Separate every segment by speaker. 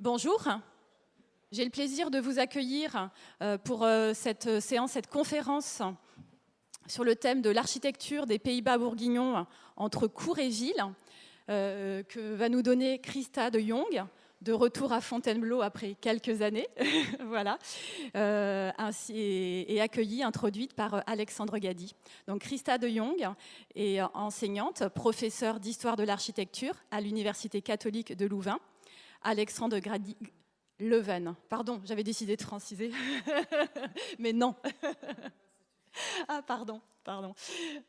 Speaker 1: Bonjour, j'ai le plaisir de vous accueillir pour cette séance, cette conférence sur le thème de l'architecture des Pays-Bas bourguignons entre cour et ville, que va nous donner Christa de Jong, de retour à Fontainebleau après quelques années, voilà, et accueillie, introduite par Alexandre Gady. Donc Christa de Jong est enseignante, professeure d'histoire de l'architecture à l'Université catholique de Louvain. Alexandre Gady, Leuven, pardon, j'avais décidé de franciser, mais non. Ah, pardon.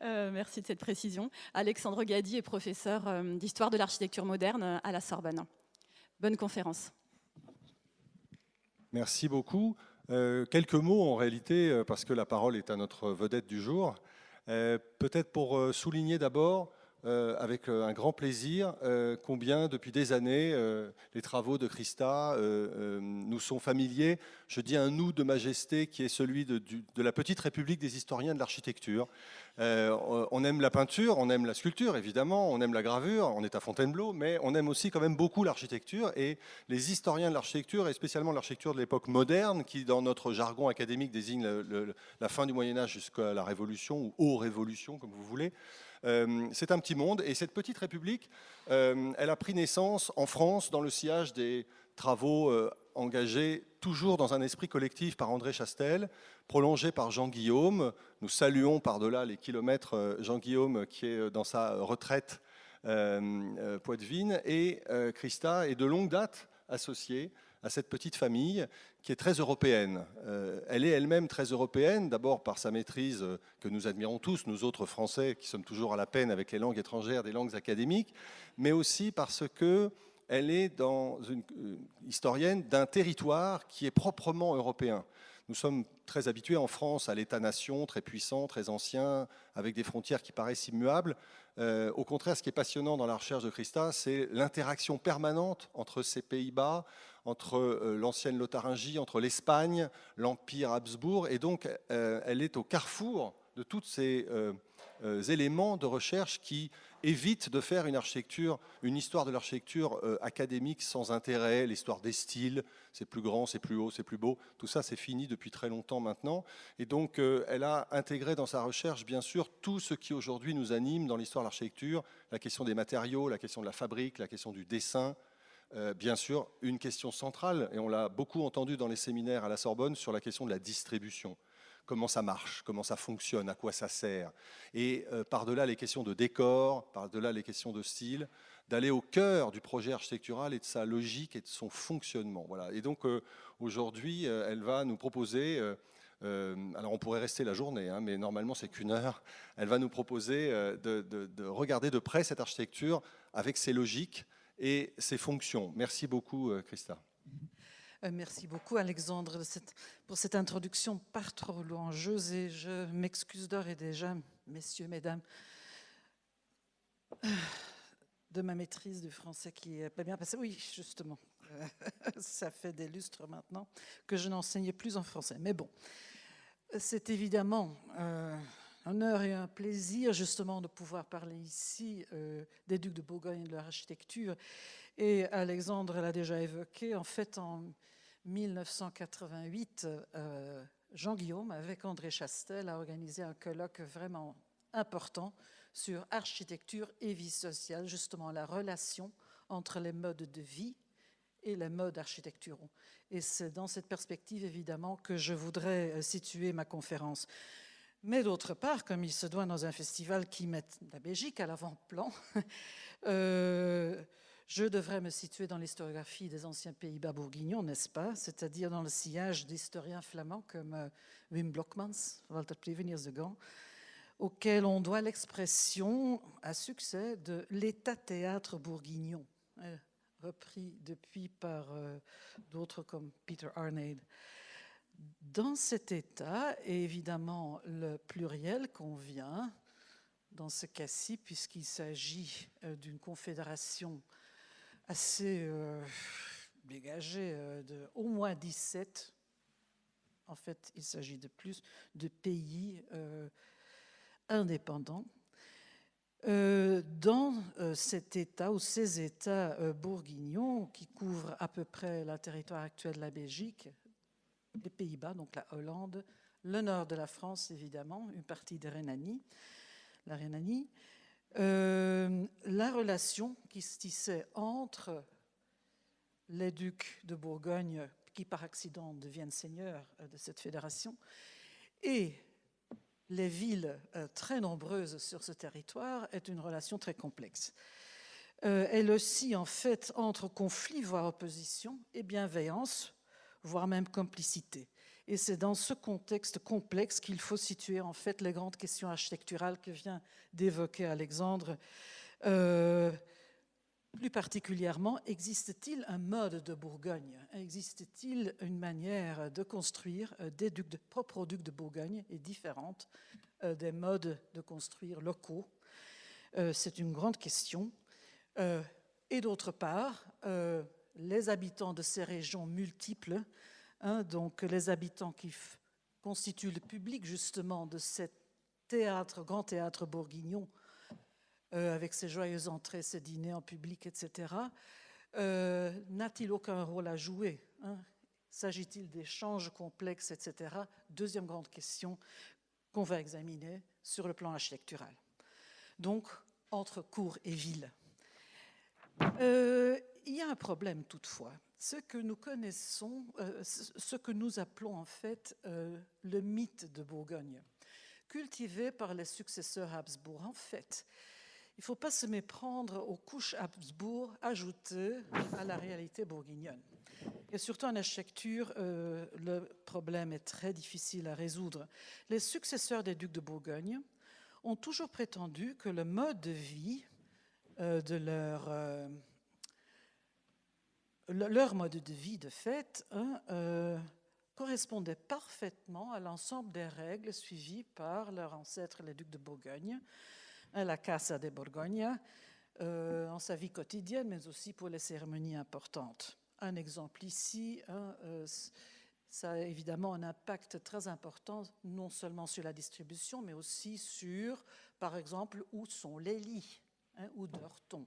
Speaker 1: Merci de cette précision. Alexandre Gady est professeur d'histoire de l'architecture moderne à la Sorbonne. Bonne conférence.
Speaker 2: Merci beaucoup. Quelques mots en réalité, parce que la parole est à notre vedette du jour. Peut-être pour souligner d'abord, avec un grand plaisir, combien depuis des années les travaux de Christa nous sont familiers. Je dis un nous de majesté qui est celui de la petite république des historiens de l'architecture. On aime la peinture, on aime la sculpture évidemment, on aime la gravure, on est à Fontainebleau, mais on aime aussi quand même beaucoup l'architecture, et les historiens de l'architecture, et spécialement l'architecture de l'époque moderne, qui dans notre jargon académique désigne la fin du Moyen-Âge jusqu'à la Révolution, ou aux révolutions comme vous voulez. C'est un petit monde, et cette petite république, elle a pris naissance en France dans le sillage des travaux engagés toujours dans un esprit collectif par André Chastel, prolongé par Jean Guillaume. Nous saluons par-delà les kilomètres Jean Guillaume qui est dans sa retraite poitevine, et Christa est de longue date associée à cette petite famille qui est très européenne. Elle est elle-même très européenne, d'abord par sa maîtrise que nous admirons tous, nous autres Français qui sommes toujours à la peine avec les langues étrangères, des langues académiques, mais aussi parce qu'elle est une historienne d'un territoire qui est proprement européen. Nous sommes très habitués en France à l'État-nation, très puissant, très ancien, avec des frontières qui paraissent immuables. Au contraire, ce qui est passionnant dans la recherche de Christa, c'est l'interaction permanente entre ces Pays-Bas, entre l'ancienne Lotharingie, entre l'Espagne, l'Empire Habsbourg, et donc elle est au carrefour de tous ces éléments de recherche qui évitent de faire une histoire de l'architecture académique sans intérêt, l'histoire des styles, c'est plus grand, c'est plus haut, c'est plus beau, tout ça c'est fini depuis très longtemps maintenant, et donc elle a intégré dans sa recherche bien sûr tout ce qui aujourd'hui nous anime dans l'histoire de l'architecture, la question des matériaux, la question de la fabrique, la question du dessin, bien sûr une question centrale, et on l'a beaucoup entendu dans les séminaires à la Sorbonne, sur la question de la distribution. Comment ça marche, comment ça fonctionne, à quoi ça sert. Et par-delà les questions de décor, par-delà les questions de style, d'aller au cœur du projet architectural et de sa logique et de son fonctionnement. Voilà. Et donc aujourd'hui, elle va nous proposer, alors on pourrait rester la journée, hein, mais normalement c'est qu'une heure, elle va nous proposer de regarder de près cette architecture avec ses logiques et ses fonctions. Merci beaucoup Christa.
Speaker 3: Merci beaucoup Alexandre pour cette introduction pas trop louangeuse, et je m'excuse d'ores et déjà, messieurs, mesdames, de ma maîtrise du français qui n'est pas bien passée. Oui, justement, ça fait des lustres maintenant que je n'enseigne plus en français. Mais bon, c'est évidemment un honneur et un plaisir justement de pouvoir parler ici des Ducs de Bourgogne et de leur architecture. Et Alexandre l'a déjà évoqué, en fait, en 1988, Jean Guillaume, avec André Chastel, a organisé un colloque vraiment important sur architecture et vie sociale, justement la relation entre les modes de vie et les modes architecturaux. Et c'est dans cette perspective, évidemment, que je voudrais situer ma conférence. Mais d'autre part, comme il se doit dans un festival qui met la Belgique à l'avant-plan, je devrais me situer dans l'historiographie des anciens Pays-Bas bourguignons, n'est-ce pas? C'est-à-dire dans le sillage d'historiens flamands comme Wim Blokmans, Walter Pleveniers de Gand, auquel on doit l'expression à succès de l'État-théâtre bourguignon, repris depuis par d'autres comme Peter Arneid. Dans cet État, et évidemment le pluriel convient, dans ce cas-ci, puisqu'il s'agit d'une confédération assez dégagée de au moins 17. En fait, il s'agit de plus de pays indépendants. Dans cet État ou ces États bourguignons qui couvrent à peu près le territoire actuel de la Belgique, les Pays-Bas, donc la Hollande, le nord de la France évidemment, une partie de la Rhénanie, la relation qui se tissait entre les ducs de Bourgogne, qui par accident deviennent seigneurs de cette fédération, et les villes très nombreuses sur ce territoire est une relation très complexe. Elle oscille en fait entre conflit, voire opposition, et bienveillance, voire même complicité. Et c'est dans ce contexte complexe qu'il faut situer en fait les grandes questions architecturales que vient d'évoquer Alexandre. Plus particulièrement, existe-t-il un mode de Bourgogne? Existe-t-il une manière de construire des propres ducs de Bourgogne et différente des modes de construire locaux? C'est une grande question. Et d'autre part, les habitants de ces régions multiples, donc les habitants qui constituent le public justement de cet grand théâtre bourguignon, avec ses joyeuses entrées, ses dîners en public, etc., n'a-t-il aucun rôle à jouer? S'agit-il d'échanges complexes, etc.? Deuxième grande question qu'on va examiner sur le plan architectural. Donc, entre cour et ville. Il y a un problème toutefois. Ce que nous connaissons, ce que nous appelons en fait le mythe de Bourgogne, cultivé par les successeurs Habsbourg. En fait, il ne faut pas se méprendre aux couches Habsbourg ajoutées à la réalité bourguignonne. Et surtout en architecture, le problème est très difficile à résoudre. Les successeurs des ducs de Bourgogne ont toujours prétendu que le mode de vie de leur mode de vie, de fait, correspondait parfaitement à l'ensemble des règles suivies par leurs ancêtres, les ducs de Bourgogne, la Casa de Borgoña, en sa vie quotidienne, mais aussi pour les cérémonies importantes. Un exemple ici, ça a évidemment un impact très important, non seulement sur la distribution, mais aussi sur, par exemple, où sont les lits, où dort-on.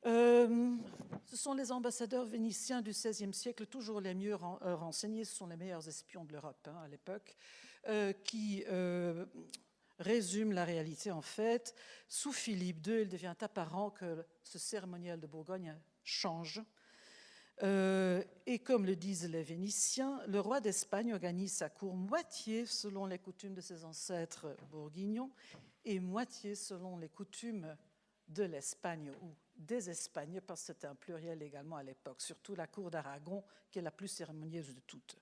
Speaker 3: Ce sont les ambassadeurs vénitiens du XVIe siècle, toujours les mieux renseignés, ce sont les meilleurs espions de l'Europe à l'époque, qui résument la réalité en fait. Sous Philippe II, il devient apparent que ce cérémonial de Bourgogne change. Et comme le disent les Vénitiens, le roi d'Espagne organise sa cour moitié selon les coutumes de ses ancêtres bourguignons et moitié selon les coutumes de l'Espagne ou des Espagnes, parce que c'était un pluriel également à l'époque, surtout la cour d'Aragon, qui est la plus cérémonieuse de toutes.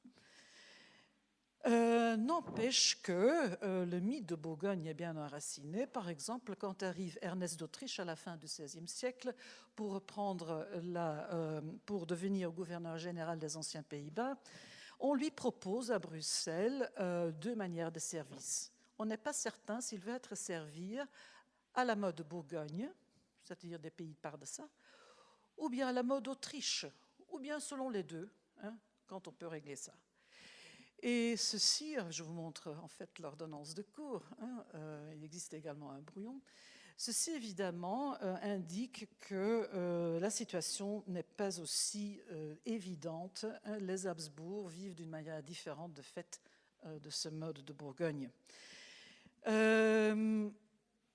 Speaker 3: N'empêche que le mythe de Bourgogne est bien enraciné. Par exemple, quand arrive Ernest d'Autriche à la fin du XVIe siècle pour devenir gouverneur général des anciens Pays-Bas, on lui propose à Bruxelles deux manières de service. On n'est pas certain s'il veut être servi à la mode Bourgogne, c'est-à-dire des pays par de ça, ou bien à la mode Autriche, ou bien selon les deux, quand on peut régler ça. Et ceci, je vous montre en fait l'ordonnance de cour, il existe également un brouillon. Ceci évidemment indique que la situation n'est pas aussi évidente. Les Habsbourg vivent d'une manière différente de fait de ce mode de Bourgogne.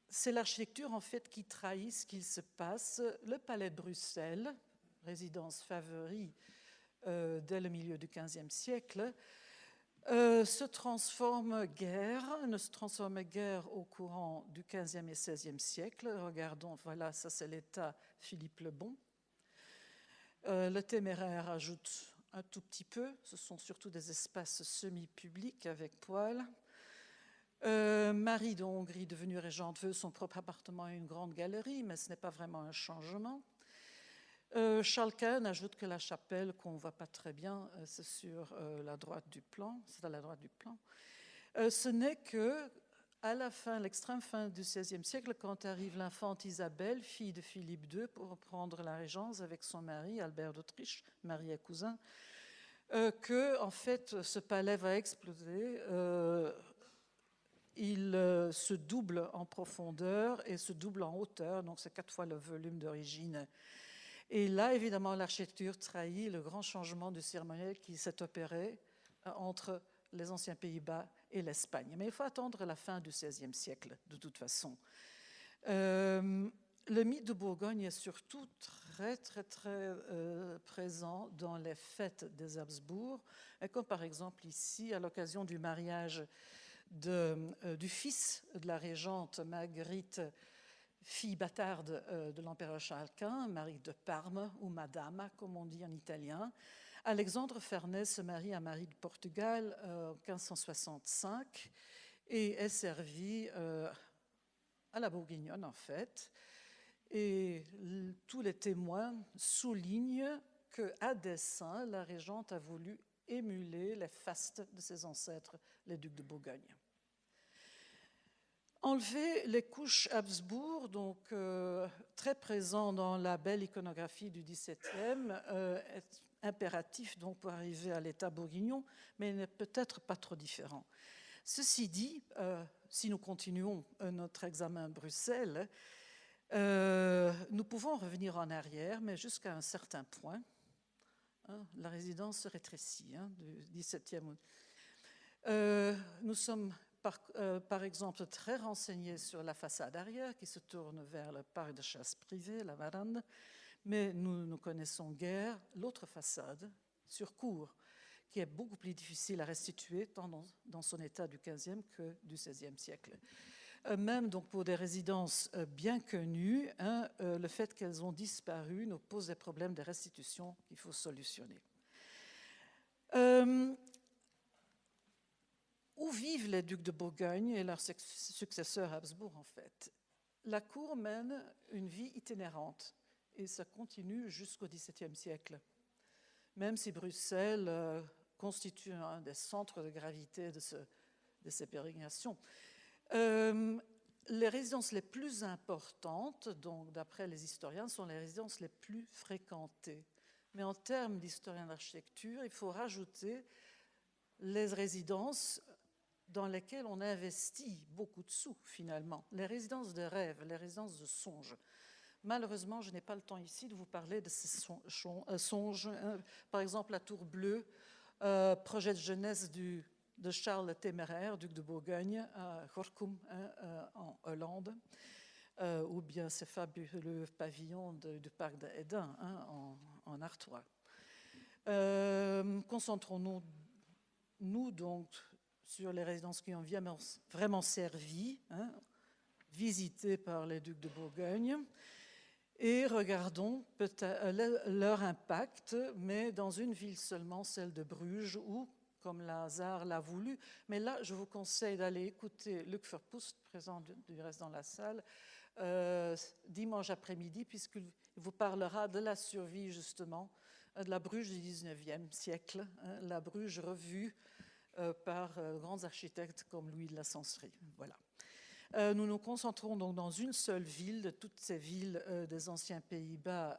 Speaker 3: C'est l'architecture en fait qui trahit ce qu'il se passe. Le palais de Bruxelles, résidence favori dès le milieu du XVe siècle, ne se transforme guère au courant du XVe et XVIe siècle. Regardons, voilà, ça c'est l'état Philippe le Bon. Le Téméraire ajoute un tout petit peu, ce sont surtout des espaces semi-publics avec poêles. Marie de Hongrie, devenue régente, veut son propre appartement et une grande galerie, mais ce n'est pas vraiment un changement. Charles Quint ajoute que la chapelle, qu'on ne voit pas très bien, c'est sur la droite du plan. C'est à la droite du plan. Ce n'est que à la fin, l'extrême fin du XVIe siècle, quand arrive l'infante Isabelle, fille de Philippe II, pour prendre la régence avec son mari Albert d'Autriche, mari et cousin, que en fait ce palais va exploser. il se double en profondeur et se double en hauteur, donc c'est 4 fois le volume d'origine. Et là, évidemment, l'architecture trahit le grand changement du cérémoniel qui s'est opéré entre les anciens Pays-Bas et l'Espagne. Mais il faut attendre la fin du XVIe siècle, de toute façon. Le mythe de Bourgogne est surtout très présent dans les fêtes des Habsbourg, comme par exemple ici, à l'occasion du mariage du fils de la régente Marguerite, fille bâtarde de l'empereur Charles Quint, Marie de Parme, ou Madama, comme on dit en italien. Alexandre Farnèse se marie à Marie de Portugal en 1565 et est servi à la bourguignonne, en fait. Et tous les témoins soulignent qu'à dessein, la régente a voulu émuler les fastes de ses ancêtres, les ducs de Bourgogne. Enlever les couches Habsbourg, donc très présent dans la belle iconographie du XVIIe, est impératif donc pour arriver à l'état bourguignon, mais n'est peut-être pas trop différent. Ceci dit, si nous continuons notre examen à Bruxelles, nous pouvons revenir en arrière, mais jusqu'à un certain point. La résidence se rétrécit du XVIIe. Nous sommes par exemple très renseignés sur la façade arrière qui se tourne vers le parc de chasse privé, la Varande, mais nous ne connaissons guère l'autre façade sur cour, qui est beaucoup plus difficile à restituer tant dans son état du XVe que du XVIe siècle. Même donc pour des résidences bien connues, le fait qu'elles ont disparu nous pose des problèmes de restitution qu'il faut solutionner. Où vivent les ducs de Bourgogne et leurs successeurs Habsbourg, en fait? La cour mène une vie itinérante et ça continue jusqu'au XVIIe siècle, même si Bruxelles constitue un des centres de gravité de ces pérégrinations. Les résidences les plus importantes, donc d'après les historiens, sont les résidences les plus fréquentées. Mais en termes d'historien d'architecture, il faut rajouter les résidences dans lesquelles on investit beaucoup de sous, finalement. Les résidences de rêve, les résidences de songe. Malheureusement, je n'ai pas le temps ici de vous parler de ces songes. Par exemple, la Tour Bleue, projet de jeunesse de Charles le Téméraire, duc de Bourgogne, à Gorkum, en Hollande, ou bien ces fabuleux pavillons du parc d'Eden, en Artois. Concentrons-nous donc sur les résidences qui ont vraiment servi, visitées par les ducs de Bourgogne, et regardons leur impact, mais dans une ville seulement, celle de Bruges, où, comme le hasard l'a voulu, mais là, je vous conseille d'aller écouter Luc Verpoest, présent du reste dans la salle, dimanche après-midi, puisqu'il vous parlera de la survie, justement, de la Bruges du XIXe siècle, la Bruges revue par grands architectes comme Louis de la Censerie. Voilà. Nous nous concentrons donc dans une seule ville, de toutes ces villes des anciens Pays-Bas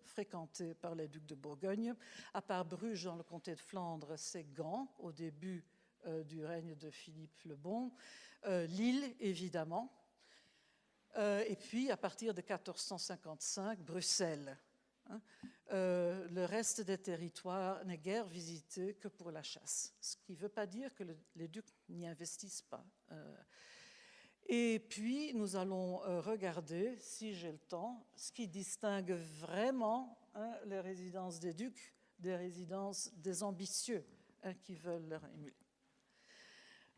Speaker 3: fréquentées par les ducs de Bourgogne. À part Bruges, dans le comté de Flandre, c'est Gand, au début du règne de Philippe le Bon. Lille, évidemment. Et puis, à partir de 1455, Bruxelles. Le reste des territoires n'est guère visité que pour la chasse, ce qui ne veut pas dire que les ducs n'y investissent pas. Et puis, nous allons regarder, si j'ai le temps, ce qui distingue vraiment les résidences des ducs des résidences des ambitieux qui veulent leur émuler.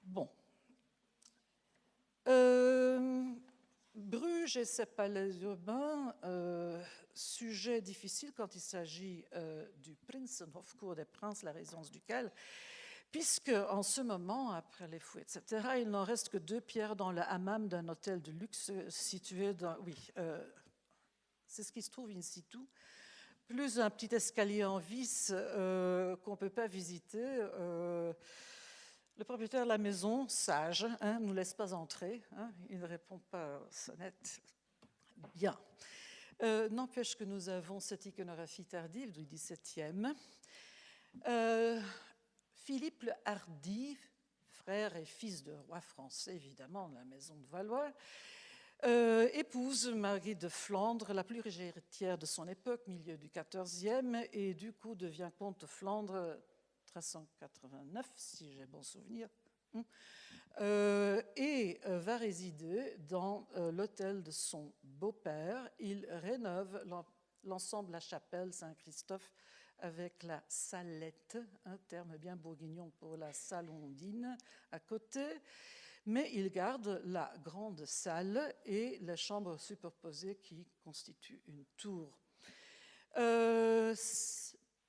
Speaker 3: Bon. Bruges et ses palais urbains, sujet difficile quand il s'agit du Prinsenhof, cour des princes, la résidence ducale, puisque en ce moment, après les fouets, etc., il n'en reste que 2 pierres dans le hammam d'un hôtel de luxe situé dans... Oui, c'est ce qui se trouve in situ. Plus un petit escalier en vis qu'on ne peut pas visiter. Le propriétaire de la maison, sage, ne nous laisse pas entrer. Il ne répond pas aux sonnettes. Bien. N'empêche que nous avons cette iconographie tardive du XVIIe. Philippe le Hardi, frère et fils de roi français, évidemment, de la maison de Valois. Épouse Marguerite de Flandre, la plus riche héritière de son époque, milieu du XIVe, et du coup devient comte de Flandre 1389, si j'ai bon souvenir, et va résider dans l'hôtel de son beau-père. Il rénove l'ensemble de la chapelle Saint-Christophe avec la salette, un terme bien bourguignon pour la salle ondine, à côté. Mais il garde la grande salle et les chambres superposées qui constituent une tour.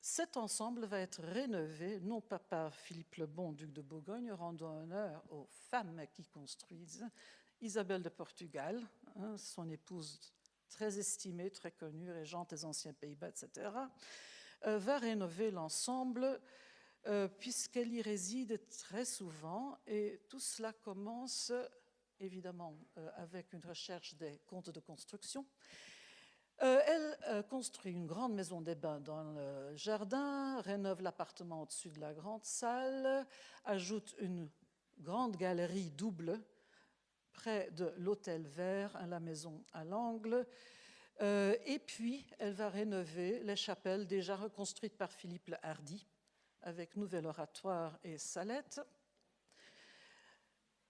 Speaker 3: Cet ensemble va être rénové, non pas par Philippe le Bon, duc de Bourgogne, rendant honneur aux femmes qui construisent. Isabelle de Portugal, son épouse très estimée, très connue, régente des anciens Pays-Bas, etc., va rénover l'ensemble puisqu'elle y réside très souvent. Et tout cela commence évidemment avec une recherche des comptes de construction. Elle construit une grande maison des bains dans le jardin, rénove l'appartement au-dessus de la grande salle, ajoute une grande galerie double près de l'hôtel vert, la maison à l'angle, et puis elle va rénover les chapelles déjà reconstruites par Philippe le Hardi, avec nouvel oratoire et salette.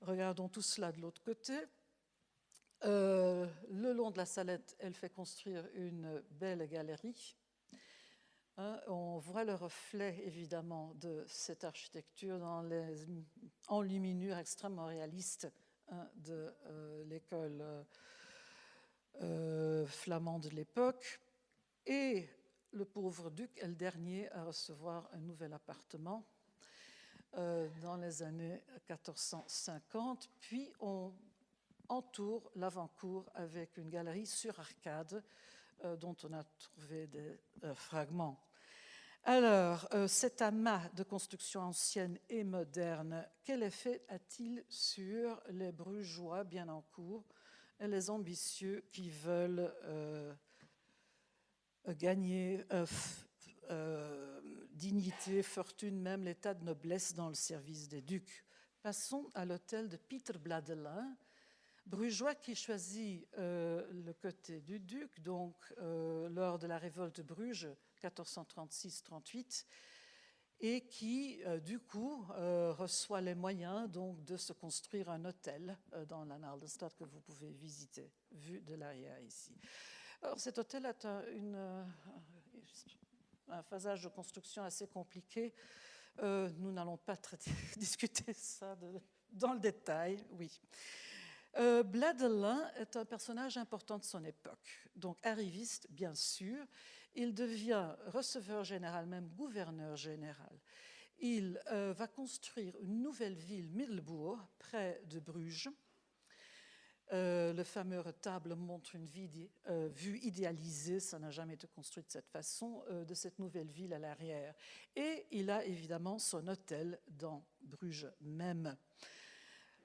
Speaker 3: Regardons tout cela de l'autre côté. Le long de la salette, elle fait construire une belle galerie. On voit le reflet, évidemment, de cette architecture dans les enluminures extrêmement réalistes de l'école flamande de l'époque. Et le pauvre duc est le dernier à recevoir un nouvel appartement dans les années 1450. Puis on entoure l'avant-cour avec une galerie sur arcade dont on a trouvé des fragments. Alors, cet amas de construction ancienne et moderne, quel effet a-t-il sur les Brugeois bien en cours et les ambitieux qui veulent gagner dignité, fortune, même l'état de noblesse dans le service des ducs? Passons à l'hôtel de Pieter Bladelin, Brugeois qui choisit le côté du duc, donc lors de la révolte de Bruges, 1436-38, et qui, du coup, reçoit les moyens donc, de se construire un hôtel dans la Nardenstad que vous pouvez visiter, vu de l'arrière ici. Alors, cet hôtel a un phasage de construction assez compliqué. Nous n'allons pas discuter ça dans le détail, oui. Bladelin est un personnage important de son époque, donc arriviste bien sûr. Il devient receveur général, même gouverneur général. Il va construire une nouvelle ville, Middelbourg, près de Bruges. Le fameux retable montre une vue idéalisée, ça n'a jamais été construit de cette façon, de cette nouvelle ville à l'arrière. Et il a évidemment son hôtel dans Bruges même.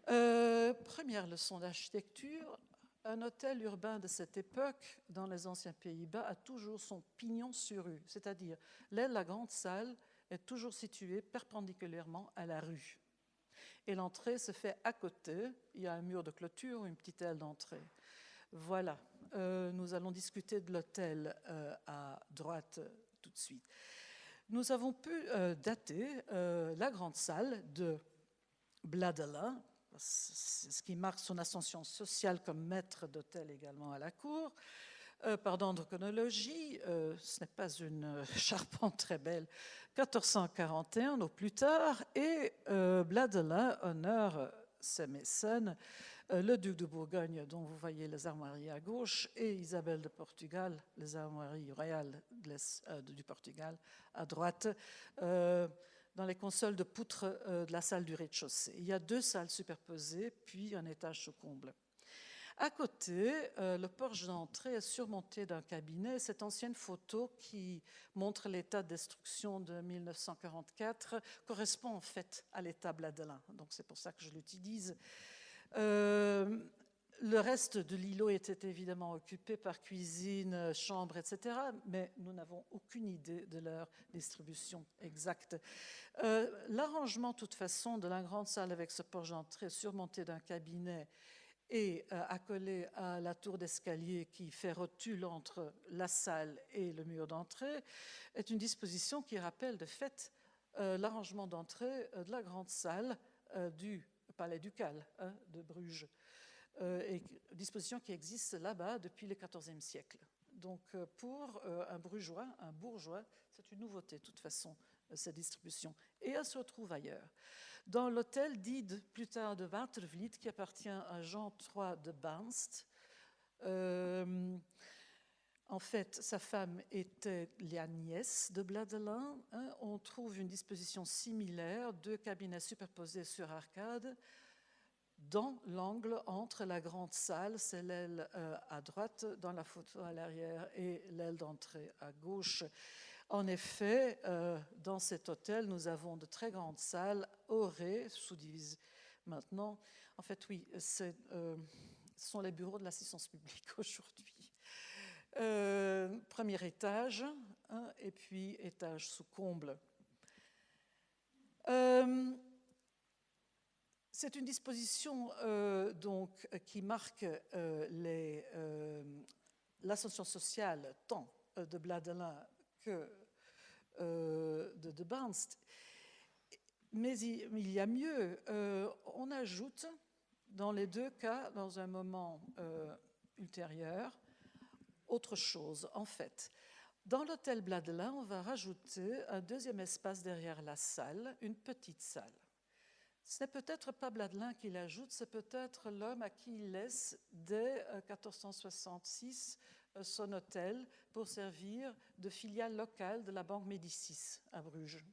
Speaker 3: Première leçon d'architecture, un hôtel urbain de cette époque, dans les anciens Pays-Bas, a toujours son pignon sur rue, c'est-à-dire l'aile, la grande salle, est toujours située perpendiculairement à la rue. Et l'entrée se fait à côté, il y a un mur de clôture, une petite aile d'entrée. Voilà, nous allons discuter de l'hôtel à droite tout de suite. Nous avons pu dater la grande salle de Bladelin, ce qui marque son ascension sociale comme maître d'hôtel également à la cour. Par ordre chronologie, ce n'est pas une charpente très belle, 1441 au plus tard, et Bladelin honore ses mécènes, le duc de Bourgogne, dont vous voyez les armoiries à gauche, et Isabelle de Portugal, les armoiries royales du Portugal à droite, dans les consoles de poutres de la salle du rez-de-chaussée. Il y a deux salles superposées, puis un étage sous comble. À côté, le porche d'entrée est surmonté d'un cabinet. Cette ancienne photo qui montre l'état de destruction de 1944 correspond en fait à l'état Bladelin. Donc c'est pour ça que je l'utilise. Le reste de l'îlot était évidemment occupé par cuisine, chambre, etc., mais nous n'avons aucune idée de leur distribution exacte. L'arrangement, de toute façon, de la grande salle avec ce porche d'entrée surmonté d'un cabinet et accolé à la tour d'escalier qui fait rotule entre la salle et le mur d'entrée est une disposition qui rappelle de fait l'arrangement d'entrée de la grande salle du palais ducal de Bruges. Et disposition qui existe là-bas depuis le XIVe siècle. Donc pour un bourgeois, c'est une nouveauté de toute façon, cette distribution. Et elle se retrouve ailleurs. Dans l'hôtel dit plus tard de Watervliet, qui appartient à Jean III de Banst, en fait, sa femme était la nièce de Bladelin. On trouve une disposition similaire, 2 cabinets superposés sur arcade, dans l'angle entre la grande salle, c'est l'aile à droite dans la photo à l'arrière et l'aile d'entrée à gauche. En effet, dans cet hôtel, nous avons de très grandes salles aurées, sous-divisées maintenant. En fait, oui, ce sont les bureaux de l'assistance publique aujourd'hui. Premier étage, et puis étage sous comble. C'est une disposition donc, qui marque l'ascension sociale tant de Bladelin que de Banst. Mais il y a mieux. On ajoute, dans les 2 cas, dans un moment ultérieur, autre chose. En fait, dans l'hôtel Bladelin, on va rajouter un 2e espace derrière la salle, une petite salle. Ce n'est peut-être pas Bladelin qui l'ajoute, c'est peut-être l'homme à qui il laisse, dès 1466, son hôtel pour servir de filiale locale de la Banque Médicis à Bruges.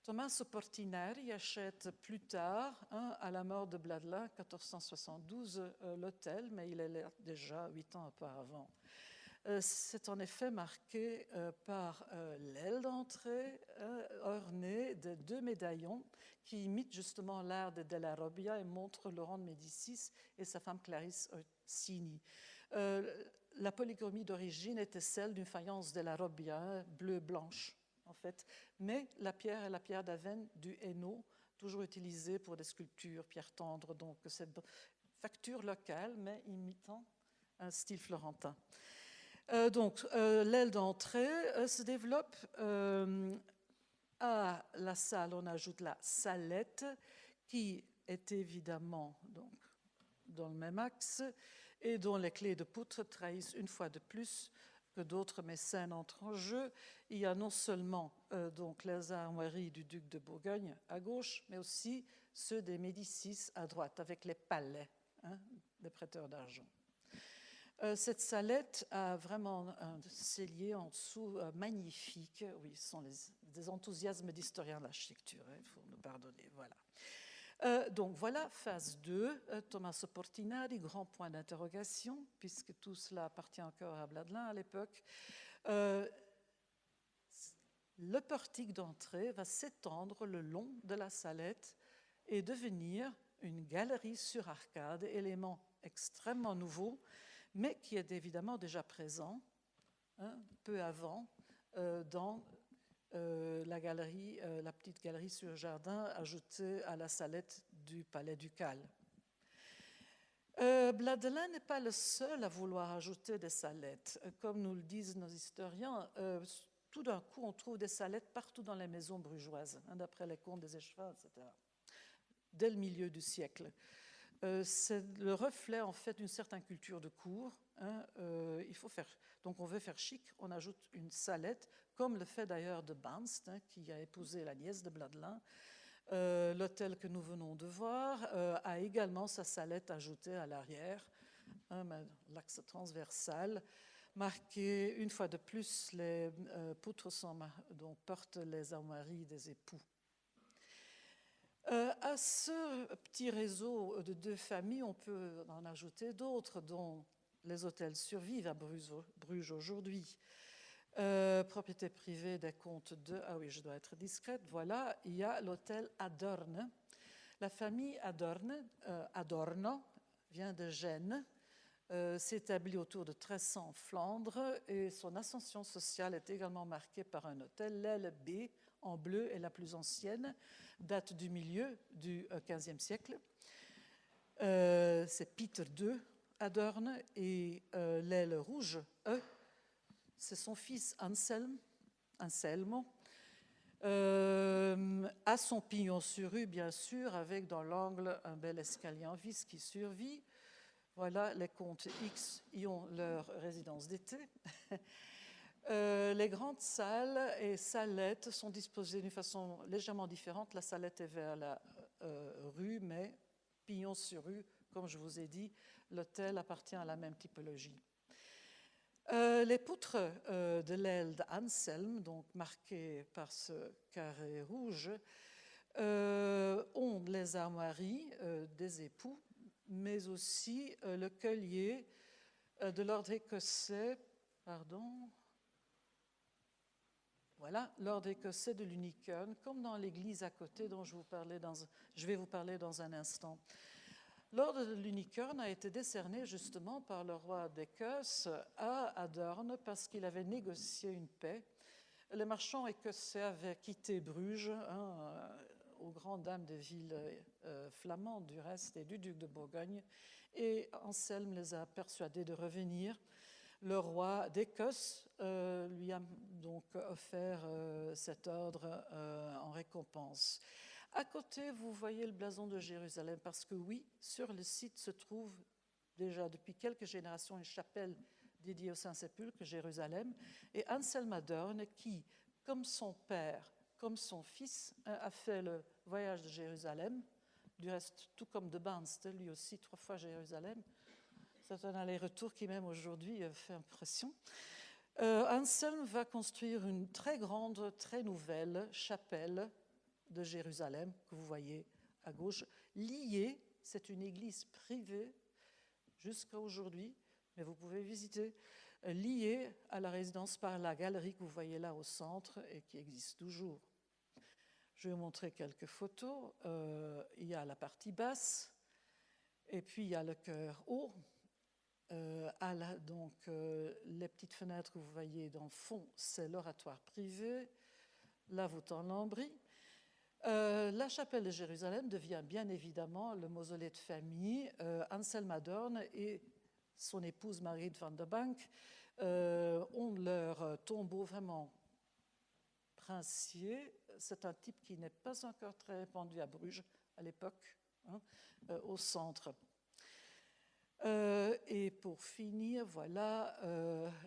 Speaker 3: Tommaso Portinari achète plus tard, à la mort de Bladelin, 1472, l'hôtel, mais il est là déjà 8 ans auparavant. C'est en effet marqué par l'aile d'entrée ornée de 2 médaillons qui imitent justement l'art de Della Robbia et montrent Laurent de Médicis et sa femme Clarisse Orsini. La polychromie d'origine était celle d'une faïence Della Robbia, bleu-blanche en fait, mais la pierre est la pierre d'Avenne du Hainaut, toujours utilisée pour des sculptures, pierre tendre, donc cette facture locale mais imitant un style florentin. Donc, l'aile d'entrée se développe à la salle. On ajoute la salette, qui est évidemment donc, dans le même axe et dont les clés de poutre trahissent une fois de plus que d'autres mécènes entrent en jeu. Il y a non seulement donc les armoiries du duc de Bourgogne à gauche, mais aussi ceux des Médicis à droite, avec les palais des prêteurs d'argent. Cette salette a vraiment un cellier en dessous magnifique. Oui, ce sont des enthousiasmes d'historiens de l'architecture, il faut nous pardonner. Voilà. Donc voilà, phase 2, Tommaso Portinari, grand point d'interrogation, puisque tout cela appartient encore à Bladelin à l'époque. Le portique d'entrée va s'étendre le long de la salette et devenir une galerie sur arcade, élément extrêmement nouveau, mais qui est évidemment déjà présent peu avant dans la galerie, la petite galerie sur jardin ajoutée à la salette du palais ducal. Bladelin n'est pas le seul à vouloir ajouter des salettes. Comme nous le disent nos historiens, tout d'un coup, on trouve des salettes partout dans les maisons brugeoises, d'après les contes des échevins, etc., dès le milieu du siècle. C'est le reflet en fait d'une certaine culture de cour. Il faut faire, donc on veut faire chic, on ajoute une salette, comme le fait d'ailleurs de Banst, qui a épousé la nièce de Bladelin. L'hôtel que nous venons de voir a également sa salette ajoutée à l'arrière, l'axe transversal, marqué une fois de plus, les poutres dont portent les armoiries des époux. À ce petit réseau de 2 familles, on peut en ajouter d'autres, dont les hôtels survivent à Bruges aujourd'hui. Propriété privée des comtes de... Ah oui, je dois être discrète. Voilà, il y a l'hôtel Adorne. La famille Adorne, Adorno, vient de Gênes, s'établit autour de 1300 en Flandre et son ascension sociale est également marquée par un hôtel. L'aile B, en bleu, est la plus ancienne, date du milieu du XVe siècle. C'est Peter II Adorn, et l'aile rouge, E, c'est son fils Anselmo, à son pignon sur rue, bien sûr, avec dans l'angle un bel escalier en vis qui survit. Voilà, les comtes X y ont leur résidence d'été. Les grandes salles et salettes sont disposées d'une façon légèrement différente. La salette est vers la rue, mais pignon sur rue, comme je vous ai dit, l'hôtel appartient à la même typologie. Les poutres de l'aile d'Anselme, donc marquées par ce carré rouge, ont les armoiries des époux, mais aussi le collier de l'ordre écossais, voilà, l'ordre écossais de l'Unicorn, comme dans l'église à côté dont je vais vous parler dans un instant. L'ordre de l'Unicorn a été décerné justement par le roi d'Écosse à Adorn parce qu'il avait négocié une paix. Les marchands écossais avaient quitté Bruges, aux grandes dames des villes flamandes du reste et du duc de Bourgogne, et Anselme les a persuadés de revenir. Le roi d'Écosse lui a donc offert cet ordre en récompense. À côté, vous voyez le blason de Jérusalem, parce que oui, sur le site se trouve déjà depuis quelques générations une chapelle dédiée au Saint-Sépulcre, Jérusalem, et Anselme Adorn, qui, comme son père, comme son fils, a fait le voyage de Jérusalem, du reste, tout comme de Barnstead, lui aussi, 3 fois Jérusalem. C'est un aller-retour qui, même aujourd'hui, fait impression. Anselme va construire une très grande, très nouvelle chapelle de Jérusalem, que vous voyez à gauche, liée, c'est une église privée jusqu'à aujourd'hui, mais vous pouvez visiter, liée à la résidence par la galerie que vous voyez là au centre et qui existe toujours. Je vais vous montrer quelques photos. Il y a la partie basse, et puis il y a le chœur haut. Les petites fenêtres que vous voyez dans le fond, c'est l'oratoire privé, la voûte en lambris. La chapelle de Jérusalem devient bien évidemment le mausolée de famille. Anselme Adorn et son épouse Marguerite van der Bank ont leur tombeau vraiment princier. C'est un type qui n'est pas encore très répandu à Bruges à l'époque, au centre. Et pour finir, voilà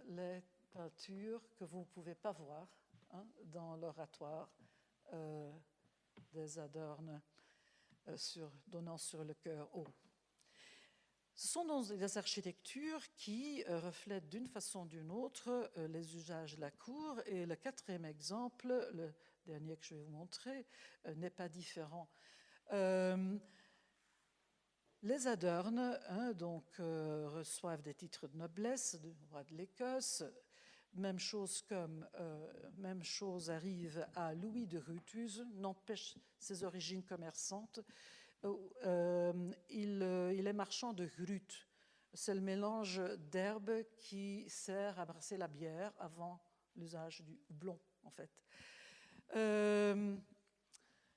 Speaker 3: les peintures que vous ne pouvez pas voir dans l'oratoire des Adorn donnant sur le chœur haut. Ce sont donc des architectures qui reflètent d'une façon ou d'une autre les usages de la cour, et le 4e exemple, le dernier que je vais vous montrer, n'est pas différent. Les Adorn reçoivent des titres de noblesse du roi de l'Écosse. Même chose arrive à Louis de Rutuz, n'empêche ses origines commerçantes. Il est marchand de grut. C'est le mélange d'herbes qui sert à brasser la bière avant l'usage du houblon, en fait.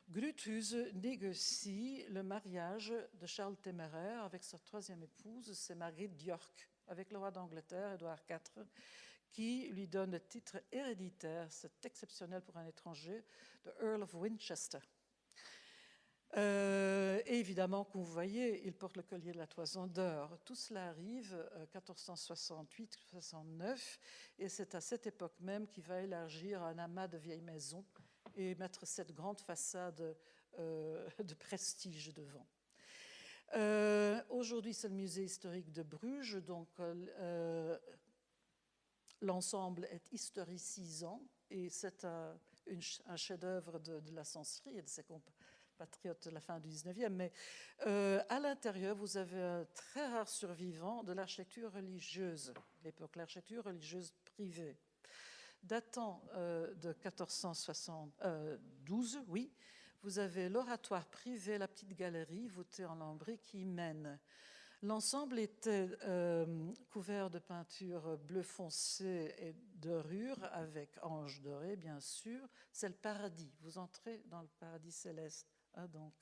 Speaker 3: Grutuz négocie le mariage de Charles Téméraire avec sa 3e épouse, c'est Marguerite d'York, avec le roi d'Angleterre, Édouard IV, qui lui donne le titre héréditaire, c'est exceptionnel pour un étranger, de Earl of Winchester. Et évidemment, comme vous voyez, il porte le collier de la toison d'or. Tout cela arrive en 1468-69, et c'est à cette époque même qu'il va élargir un amas de vieilles maisons et mettre cette grande façade de prestige devant. Aujourd'hui, c'est le musée historique de Bruges, donc l'ensemble est historicisant, et c'est un chef-d'œuvre de la Sancerie et de ses compatriotes de la fin du 19e, mais à l'intérieur, vous avez un très rare survivant de l'architecture religieuse de l'époque, l'architecture religieuse privée. Datant de 1472, oui, vous avez l'oratoire privé, la petite galerie voûtée en lambris qui mène. L'ensemble était couvert de peinture bleu foncé et dorure avec ange doré, bien sûr. C'est le paradis. Vous entrez dans le paradis céleste, hein, donc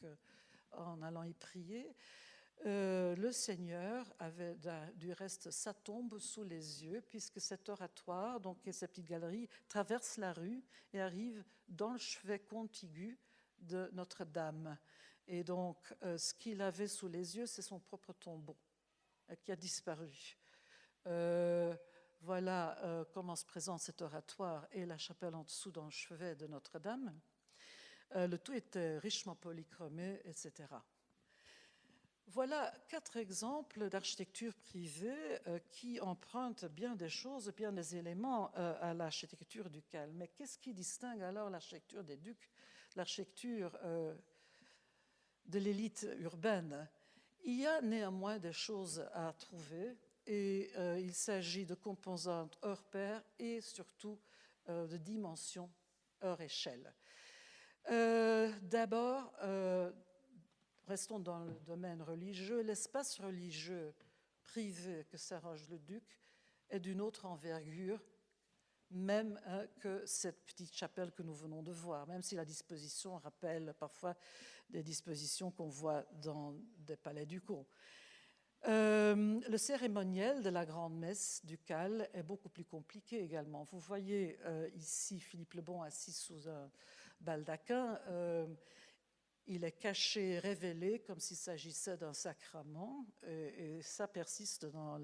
Speaker 3: en allant y prier. Le Seigneur avait du reste sa tombe sous les yeux, puisque cet oratoire, donc et cette petite galerie, traverse la rue et arrive dans le chevet contigu de Notre-Dame. Et donc, ce qu'il avait sous les yeux, c'est son propre tombeau qui a disparu. Voilà comment se présente cet oratoire et la chapelle en dessous dans le chevet de Notre-Dame. Le tout était richement polychromé, etc. Voilà 4 exemples d'architecture privée qui empruntent bien des choses, bien des éléments à l'architecture ducale. Mais qu'est-ce qui distingue alors l'architecture des ducs, l'architecture de l'élite urbaine? Il y a néanmoins des choses à trouver et il s'agit de composantes hors pair et surtout de dimensions hors échelle. D'abord, restons dans le domaine religieux. L'espace religieux privé que s'arroge le duc est d'une autre envergure, même que cette petite chapelle que nous venons de voir, même si la disposition rappelle parfois des dispositions qu'on voit dans des palais ducaux. Le cérémoniel de la grande messe ducale est beaucoup plus compliqué également. Vous voyez ici Philippe le Bon assis sous un baldaquin. Il est caché, révélé, comme s'il s'agissait d'un sacrement, et ça persiste dans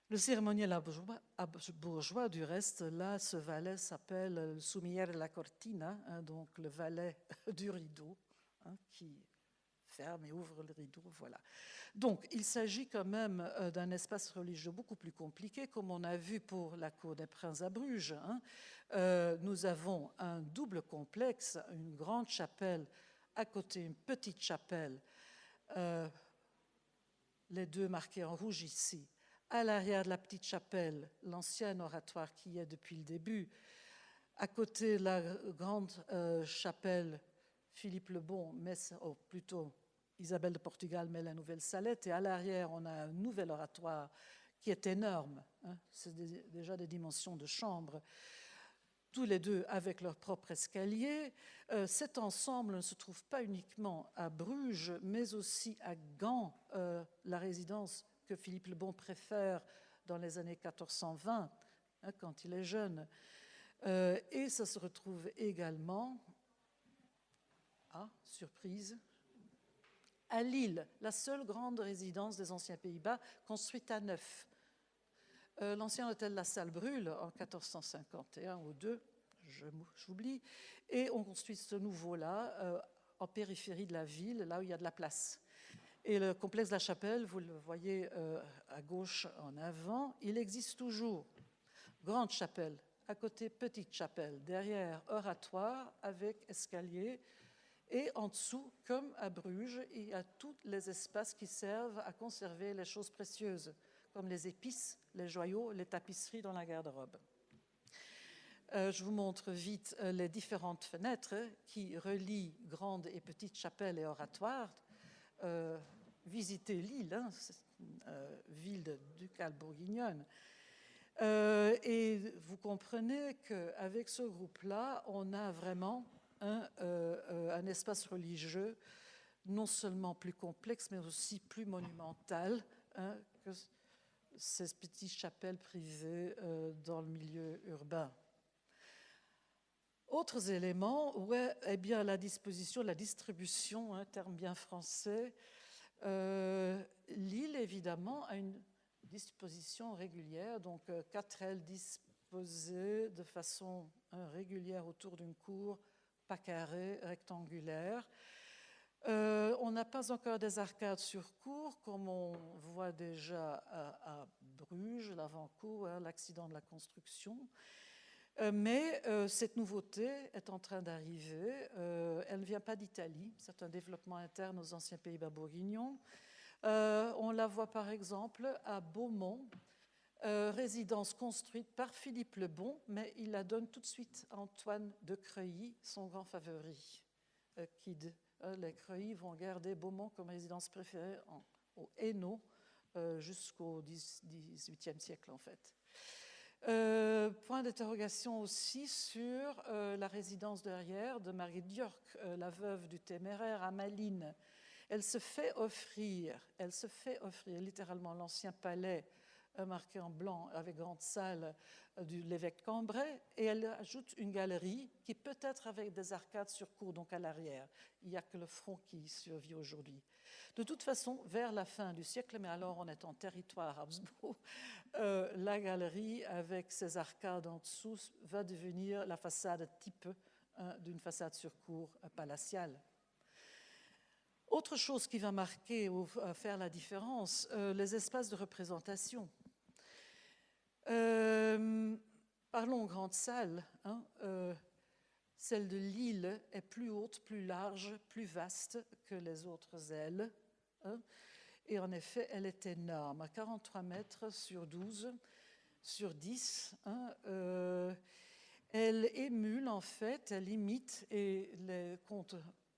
Speaker 3: le cérémoniel habsbourgeois. Du reste, là, ce valet s'appelle le Soumier de la Cortina, hein, donc le valet du rideau, hein, qui ferme et ouvre le rideau, voilà. Donc, il s'agit quand même d'un espace religieux beaucoup plus compliqué, comme on a vu pour la cour des Princes à Bruges. Hein. Nous avons un double complexe, une grande chapelle à côté, une petite chapelle, les deux marqués en rouge ici. À l'arrière de la petite chapelle, l'ancien oratoire qui est depuis le début. À côté de la grande chapelle Philippe le Bon, mais plutôt Isabelle de Portugal, mais la nouvelle Salette. Et à l'arrière, on a un nouvel oratoire qui est énorme. Hein. C'est déjà des dimensions de chambre. Tous les deux avec leur propre escalier. Cet ensemble ne se trouve pas uniquement à Bruges, mais aussi à Gand, la résidence que Philippe le Bon préfère dans les années 1420, hein, quand il est jeune. Et ça se retrouve également, surprise, à Lille, la seule grande résidence des anciens Pays-Bas construite à neuf. L'ancien hôtel La Salle brûle en 1451 ou 2, j'oublie, et on construit ce nouveau-là en périphérie de la ville, là où il y a de la place. Et le complexe de la Chapelle, vous le voyez à gauche en avant, il existe toujours. Grande chapelle, à côté petite chapelle, derrière oratoire avec escalier, et en dessous, comme à Bruges, il y a tous les espaces qui servent à conserver les choses précieuses, comme les épices, les joyaux, les tapisseries dans la garde-robe. Je vous montre vite les différentes fenêtres qui relient grande et petite chapelle et oratoire. Visitez Lille, hein, ville ducale bourguignonne. Et vous comprenez qu'avec ce groupe-là, on a vraiment un espace religieux non seulement plus complexe, mais aussi plus monumental, hein, que ces petites chapelles privées dans le milieu urbain. Autres éléments, eh bien, la disposition, la distribution, un terme bien français. L'île, évidemment, a une disposition régulière, donc 4 ailes disposées de façon régulière autour d'une cour, pas carrée, rectangulaire. On n'a pas encore des arcades sur cour, comme on voit déjà à Bruges, l'avant-cour, hein, l'accident de la construction. Mais cette nouveauté est en train d'arriver. Elle ne vient pas d'Italie, c'est un développement interne aux anciens Pays-Bas bourguignons. On la voit par exemple à Beaumont, résidence construite par Philippe le Bon, mais il la donne tout de suite à Antoine de Creuilly, son grand favori. Les Creuilly vont garder Beaumont comme résidence préférée au Hainaut, jusqu'au XVIIIe siècle en fait. Point d'interrogation aussi sur la résidence derrière de Marguerite d'York, la veuve du téméraire à Malines. Elle se fait offrir littéralement l'ancien palais marqué en blanc avec grande salle de l'évêque Cambrai, et elle ajoute une galerie qui peut être avec des arcades sur cour, donc à l'arrière. Il n'y a que le front qui survit aujourd'hui. De toute façon, vers la fin du siècle, mais alors on est en territoire Habsbourg, la galerie avec ses arcades en dessous va devenir la façade type d'une façade sur cour palatiale. Autre chose qui va marquer ou faire la différence, les espaces de représentation. Parlons grande salle. Celle de Lille est plus haute, plus large, plus vaste que les autres ailes. Et en effet, elle est énorme, à 43 mètres sur 12, sur 10. Elle émule, en fait, elle imite, et les comptes,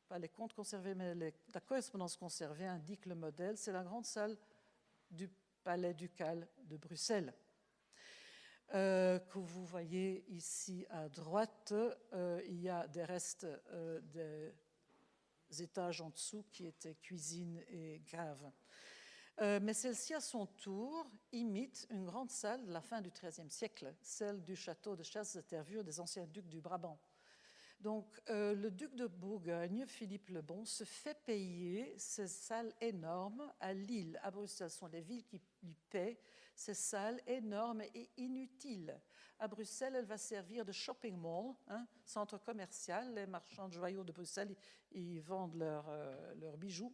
Speaker 3: pas les comptes conservés, mais la correspondance conservée indique le modèle. C'est la grande salle du palais ducal de Bruxelles. Que vous voyez ici à droite, il y a des restes des étages en dessous qui étaient cuisine et cave. Mais celle-ci, à son tour, imite une grande salle de la fin du XIIIe siècle, celle du château de Chasse-de-Tervure des anciens ducs du Brabant. Donc, le duc de Bourgogne, Philippe le Bon, se fait payer ces salles énormes à Lille. À Bruxelles, ce sont les villes qui lui paient ces salles énormes et inutiles. À Bruxelles, elle va servir de shopping mall, centre commercial. Les marchands de joyaux de Bruxelles, ils vendent leurs bijoux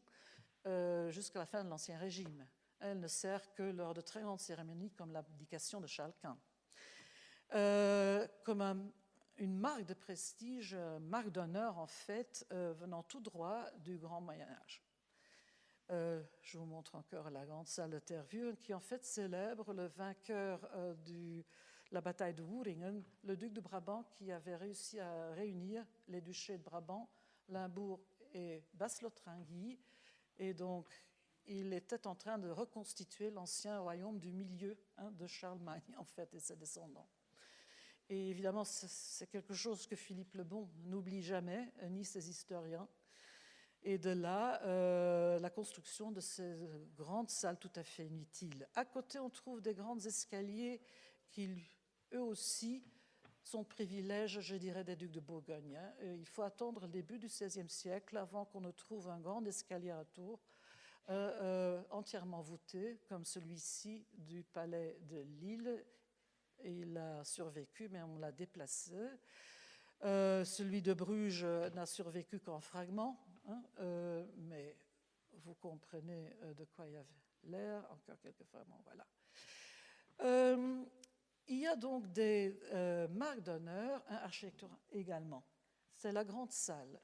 Speaker 3: jusqu'à la fin de l'Ancien Régime. Elle ne sert que lors de très grandes cérémonies comme l'abdication de Charles Quint. Comme une marque de prestige, marque d'honneur en fait, venant tout droit du Grand Moyen-Âge. Je vous montre encore la grande salle de Tervuren qui en fait célèbre le vainqueur de la bataille de Woeringen, le duc de Brabant qui avait réussi à réunir les duchés de Brabant, Limbourg et Basse-Lotharingie, et donc il était en train de reconstituer l'ancien royaume du milieu de Charlemagne en fait et ses descendants. Et évidemment, c'est quelque chose que Philippe le Bon n'oublie jamais, ni ses historiens. Et de là, la construction de ces grandes salles tout à fait inutiles. À côté, on trouve des grands escaliers qui, eux aussi, sont privilèges, je dirais, des ducs de Bourgogne. Il faut attendre le début du XVIe siècle avant qu'on ne trouve un grand escalier à tour entièrement voûté, comme celui-ci du palais de Lille. Il a survécu, mais on l'a déplacé. Celui de Bruges n'a survécu qu'en fragments, mais vous comprenez de quoi il y avait l'air. Encore quelques fragments, voilà. Il y a donc des marques d'honneur, architecture également. C'est la grande salle,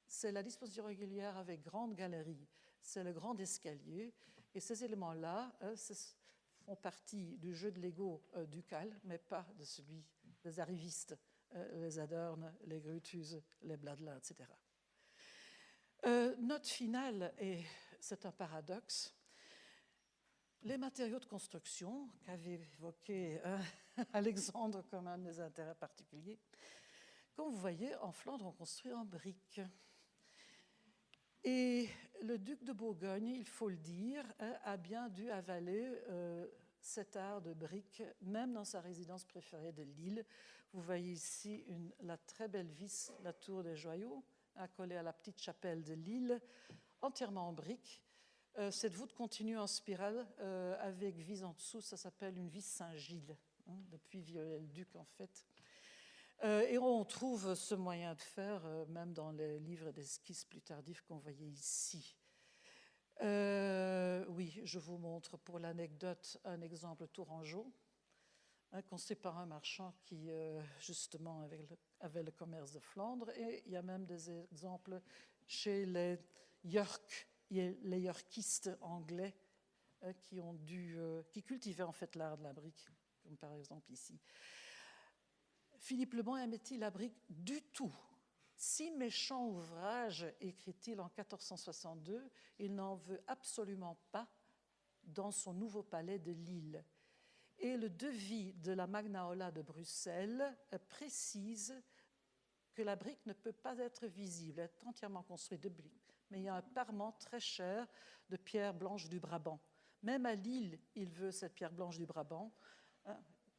Speaker 3: c'est la disposition régulière avec grande galerie, c'est le grand escalier, et ces éléments-là, font partie du jeu de Lego ducal, mais pas de celui des arrivistes, les Adorn, les Gruthus, les Bladler, etc. Note finale, et c'est un paradoxe, les matériaux de construction qu'avait évoqué Alexandre comme un des intérêts particuliers, comme vous voyez, en Flandre, on construit en briques. Et le duc de Bourgogne, il faut le dire, a bien dû avaler cet art de briques, même dans sa résidence préférée de Lille. Vous voyez ici la très belle vis, la tour des joyaux, accolée à la petite chapelle de Lille, entièrement en briques. Cette voûte continue en spirale avec vis en dessous, ça s'appelle une vis Saint-Gilles, depuis Viollet-le-Duc en fait. Et on trouve ce moyen de faire même dans les livres d'esquisses plus tardifs qu'on voyait ici. Oui, je vous montre pour l'anecdote un exemple tourangeau, construit par un marchand qui, justement, avait le commerce de Flandre. Et il y a même des exemples chez les Yorkistes anglais qui cultivaient en fait l'art de la brique, comme par exemple ici. Philippe le Bon aimait-il la brique du tout? Si méchant ouvrage, écrit-il en 1462, il n'en veut absolument pas dans son nouveau palais de Lille. Et le devis de la Magna Aula de Bruxelles précise que la brique ne peut pas être visible, elle est entièrement construite de briques. Mais il y a un parement très cher de pierre blanche du Brabant. Même à Lille, il veut cette pierre blanche du Brabant,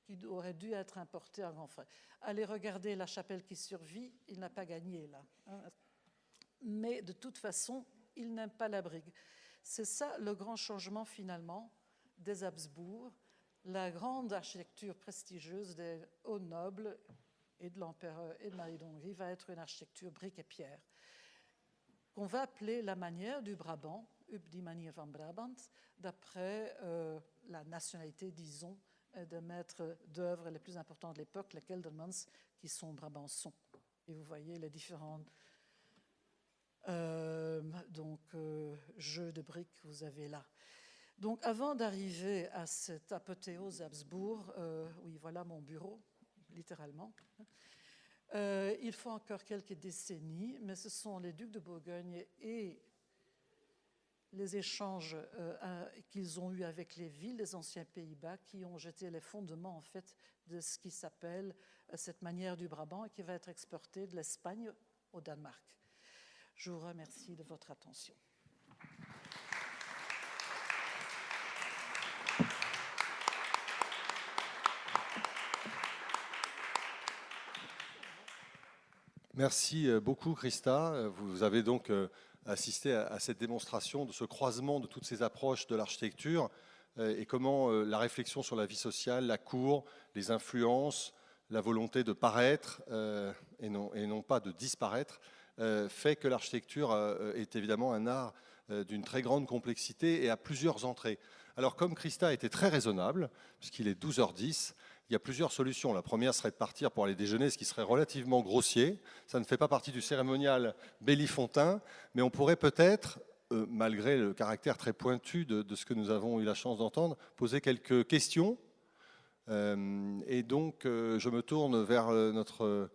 Speaker 3: qui aurait dû être importée à grands frais. Allez regarder la chapelle qui survit, il n'a pas gagné là. Mais de toute façon, il n'aime pas la brique. C'est ça le grand changement finalement des Habsbourg, la grande architecture prestigieuse des hauts nobles et de l'empereur et de Marie d'Hongrie va être une architecture brique et pierre, qu'on va appeler la manière du Brabant, Up die manier van Brabant, d'après la nationalité, disons, des maîtres d'œuvre les plus importants de l'époque, les Keldermans, qui sont brabançons. Et vous voyez les différents jeux de briques que vous avez là. Donc, avant d'arriver à cette apothéose Habsbourg, oui, voilà mon bureau, littéralement, il faut encore quelques décennies, mais ce sont les ducs de Bourgogne et les échanges qu'ils ont eus avec les villes des anciens Pays-Bas qui ont jeté les fondements, en fait, de ce qui s'appelle cette manière du Brabant et qui va être exportée de l'Espagne au Danemark. Je vous remercie de votre attention.
Speaker 2: Merci beaucoup, Christa. Vous avez donc assisté à cette démonstration de ce croisement de toutes ces approches de l'architecture et comment la réflexion sur la vie sociale, la cour, les influences, la volonté de paraître et non pas de disparaître fait que l'architecture est évidemment un art d'une très grande complexité et à plusieurs entrées. Alors comme Christa était très raisonnable, puisqu'il est 12h10, il y a plusieurs solutions. La première serait de partir pour aller déjeuner, ce qui serait relativement grossier. Ça ne fait pas partie du cérémonial Bellifontaine, mais on pourrait peut-être, malgré le caractère très pointu de ce que nous avons eu la chance d'entendre, poser quelques questions. Et donc, je me tourne vers notre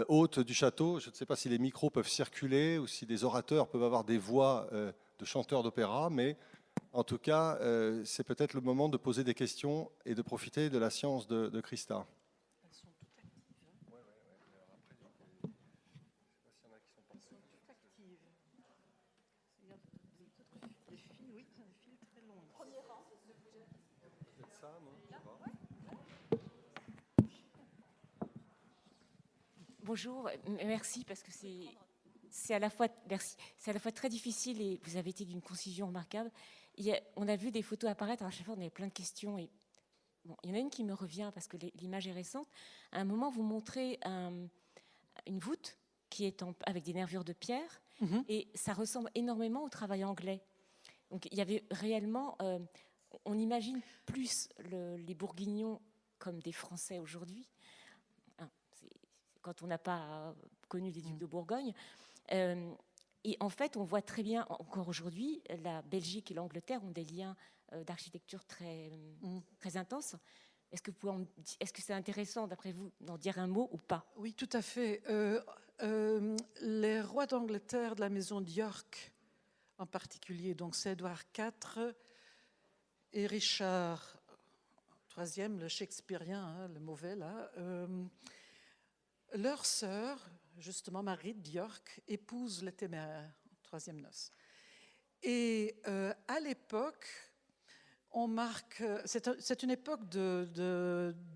Speaker 2: hôte du château. Je ne sais pas si les micros peuvent circuler ou si des orateurs peuvent avoir des voix de chanteurs d'opéra, mais en tout cas, c'est peut-être le moment de poser des questions et de profiter de la science de Christa.
Speaker 3: Elles sont toutes actives.
Speaker 2: Oui, oui, oui. Après, je ne sais pas s'il y en a qui sont
Speaker 3: Elles sont toutes actives. Il y a des fils, oui, des fils très longs. Premier rang,
Speaker 2: peut-être ça, non?
Speaker 4: Bonjour, merci parce que c'est à la fois très difficile et vous avez été d'une concision remarquable. On a vu des photos apparaître, à chaque fois on avait plein de questions et bon, il y en a une qui me revient parce que l'image est récente. À un moment, vous montrez une voûte qui est avec des nervures de pierre et ça ressemble énormément au travail anglais. Donc il y avait réellement, on imagine plus les Bourguignons comme des Français aujourd'hui. Quand on n'a pas connu les ducs de Bourgogne. Et en fait, on voit très bien, encore aujourd'hui, la Belgique et l'Angleterre ont des liens d'architecture très, très intenses. Est-ce que c'est intéressant, d'après vous, d'en dire un mot ou pas?
Speaker 3: Oui, tout à fait. Les rois d'Angleterre de la maison de York, en particulier, donc c'est Édouard IV et Richard IIIe, le shakespearien, hein, le mauvais, là, leur sœur, justement Marguerite d'York, épouse le téméraire, troisième noce. Et à l'époque, on marque, c'est une époque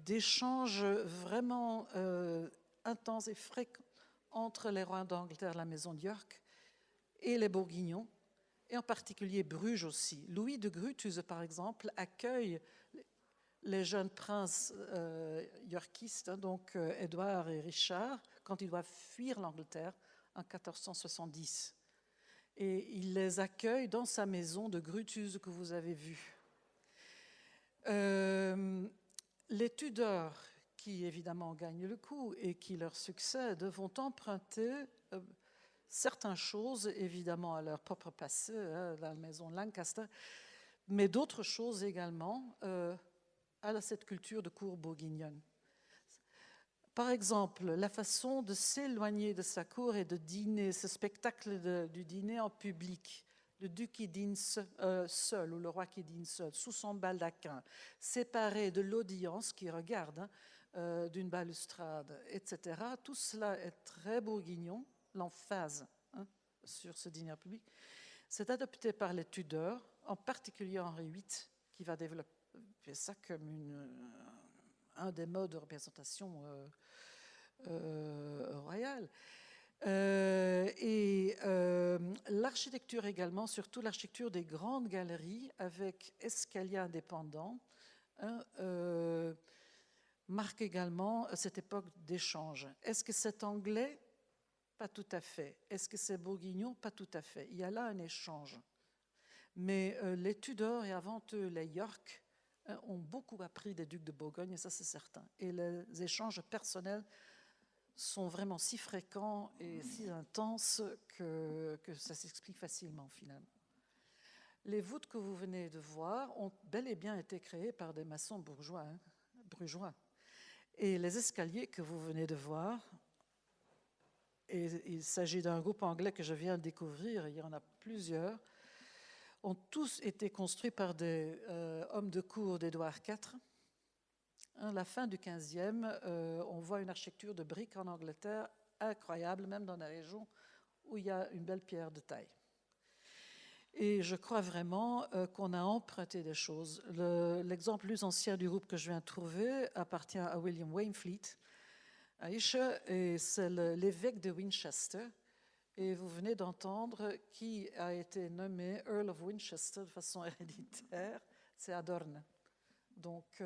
Speaker 3: d'échanges vraiment intenses et fréquents entre les rois d'Angleterre de la maison d'York et les Bourguignons, et en particulier Bruges aussi. Louis de Gruthuze, par exemple, accueille les jeunes princes yorkistes, hein, donc Édouard et Richard, quand ils doivent fuir l'Angleterre en 1470. Et il les accueille dans sa maison de Gruthuze que vous avez vue. Les Tudors, qui évidemment gagnent le coup et qui leur succèdent, vont emprunter certaines choses, évidemment à leur propre passé, hein, la maison Lancaster, mais d'autres choses également à cette culture de cour bourguignonne. Par exemple, la façon de s'éloigner de sa cour et de dîner, ce spectacle du dîner en public, le duc qui dîne seul, ou le roi qui dîne seul, sous son baldaquin, séparé de l'audience qui regarde d'une balustrade, etc. Tout cela est très bourguignon, l'emphase sur ce dîner public. C'est adopté par les Tudors, en particulier Henri VIII, qui va développer ça comme un des modes de représentation royale. L'architecture également, surtout l'architecture des grandes galeries avec escaliers indépendants, marque également cette époque d'échange. Est-ce que c'est anglais? Pas tout à fait. Est-ce que c'est bourguignon? Pas tout à fait. Il y a là un échange. Mais les Tudors et avant eux les York ont beaucoup appris des ducs de Bourgogne, et ça c'est certain. Et les échanges personnels sont vraiment si fréquents et si intenses que ça s'explique facilement finalement. Les voûtes que vous venez de voir ont bel et bien été créées par des maçons brugeois. Et les escaliers que vous venez de voir, et il s'agit d'un groupe anglais que je viens de découvrir, il y en a plusieurs, ont tous été construits par des hommes de cour d'Édouard IV. À la fin du XVe, on voit une architecture de briques en Angleterre incroyable, même dans des régions où il y a une belle pierre de taille. Et je crois vraiment qu'on a emprunté des choses. L'exemple plus ancien du groupe que je viens de trouver appartient à William Waynflete, et c'est l'évêque de Winchester. Et vous venez d'entendre qui a été nommé Earl of Winchester de façon héréditaire, c'est Adorne. Donc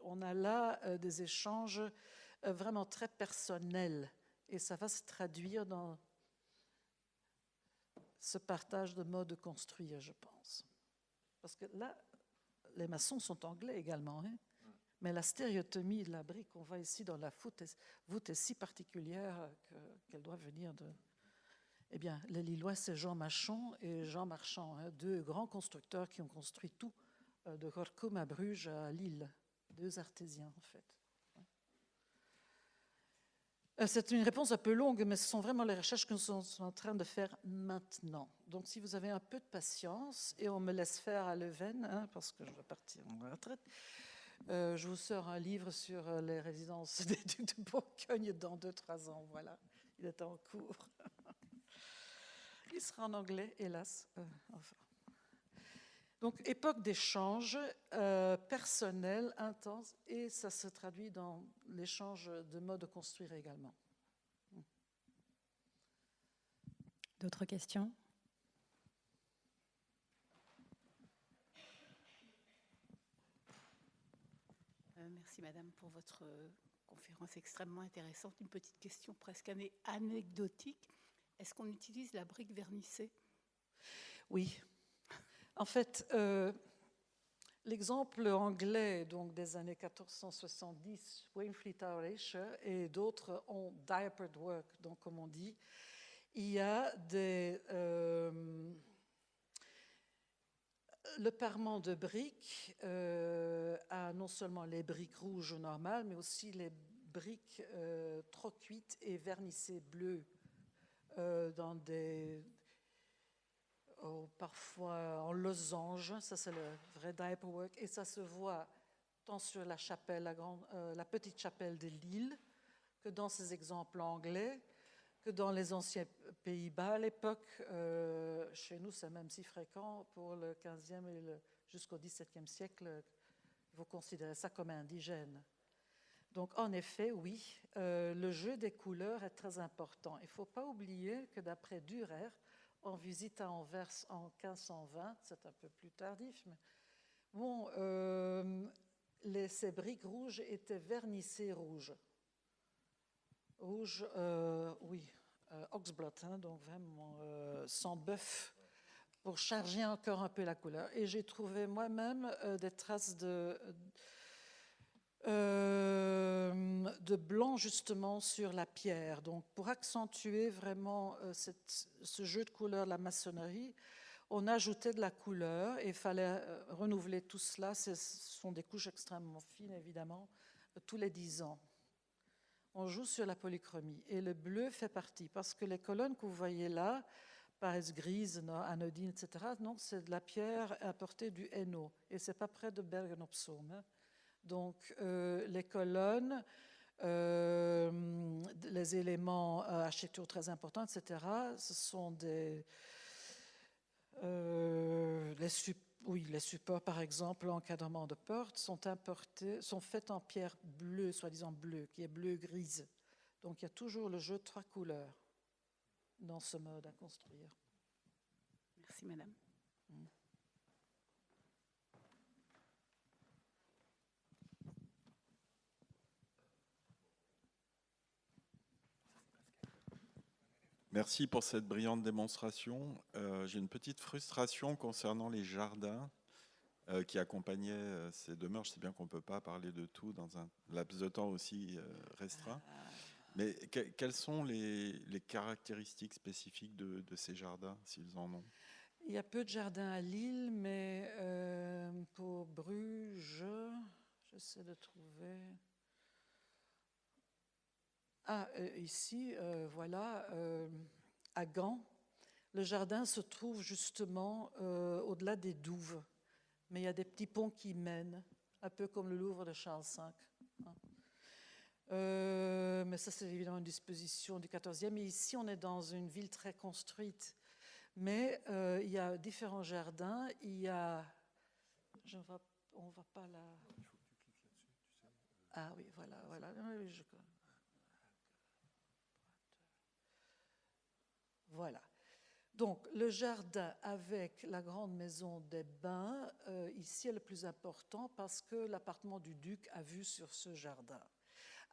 Speaker 3: on a là des échanges vraiment très personnels et ça va se traduire dans ce partage de modes de construire, je pense. Parce que là, les maçons sont anglais également, hein? Mais la stéréotomie de la brique qu'on voit ici dans la voûte est si particulière qu'elle doit venir de... Eh bien, les Lillois, c'est Jean Machon et Jean Marchand, hein, deux grands constructeurs qui ont construit tout, de Gorkum à Bruges à Lille, deux artésiens en fait. C'est une réponse un peu longue, mais ce sont vraiment les recherches que nous sommes en train de faire maintenant. Donc, si vous avez un peu de patience, et on me laisse faire à Leuven, hein, parce que je vais partir en retraite, je vous sors un livre sur les résidences des ducs de Bourgogne dans 2-3 ans. Voilà, il est en cours. Il sera en anglais, hélas. Enfin. Donc, époque d'échange personnel, intense, et ça se traduit dans l'échange de modes de construire également.
Speaker 1: D'autres questions?
Speaker 5: Merci Madame pour votre conférence extrêmement intéressante. Une petite question presque anecdotique. Est-ce qu'on utilise la brique vernissée?
Speaker 3: Oui. En fait, l'exemple anglais donc, des années 1470, Waynflete Horatio, et d'autres ont diapered work, donc comme on dit, il y a le parement de briques a non seulement les briques rouges normales, mais aussi les briques trop cuites et vernissées bleues dans parfois en losange. Ça, c'est le vrai diaper work. Et ça se voit tant sur la chapelle, la petite chapelle de Lille, que dans ces exemples anglais, que dans les anciens Pays-Bas à l'époque. Chez nous, c'est même si fréquent pour le 15e et jusqu'au 17e siècle. Vous considérez ça comme indigène. Donc, en effet, oui, le jeu des couleurs est très important. Il ne faut pas oublier que d'après Dürer, en visite à Anvers en 1520, c'est un peu plus tardif, mais bon, ces briques rouges étaient vernissées rouges. Rouge, oui, oxblood, hein, donc vraiment sans bœuf, pour charger encore un peu la couleur. Et j'ai trouvé moi-même des traces de blanc justement sur la pierre. Donc pour accentuer vraiment ce jeu de couleurs de la maçonnerie, on ajoutait de la couleur et il fallait renouveler tout cela. Ce sont des couches extrêmement fines évidemment, tous les 10 ans. On joue sur la polychromie et le bleu fait partie parce que les colonnes que vous voyez là, paraissent grises, anodines, etc. Non, c'est de la pierre apportée du Hainaut. Et c'est pas près de Bergen-op-Zoom. Hein. Donc, les colonnes, les éléments architecturaux très importants, etc., ce sont les supports, par exemple, l'encadrement de portes, sont faits en pierre bleue, soi-disant bleue, qui est bleu-grise. Donc, il y a toujours le jeu de 3 couleurs dans ce mode à construire.
Speaker 5: Merci, madame.
Speaker 6: Merci pour cette brillante démonstration. J'ai une petite frustration concernant les jardins qui accompagnaient ces demeures. Je sais bien qu'on ne peut pas parler de tout dans un laps de temps aussi restreint. Mais quelles sont les caractéristiques spécifiques de ces jardins, s'ils en ont?
Speaker 3: Il y a peu de jardins à Lille, mais pour Bruges, j'essaie de trouver... ici, voilà, à Gand, le jardin se trouve justement au-delà des douves. Mais il y a des petits ponts qui mènent, un peu comme le Louvre de Charles V. Hein. Mais ça, c'est évidemment une disposition du XIVe. Et ici, on est dans une ville très construite. Mais il y a différents jardins. Il y a... on ne va pas là... Ah oui, voilà. Voilà. Donc, le jardin avec la grande maison des bains, ici est le plus important parce que l'appartement du duc a vue sur ce jardin.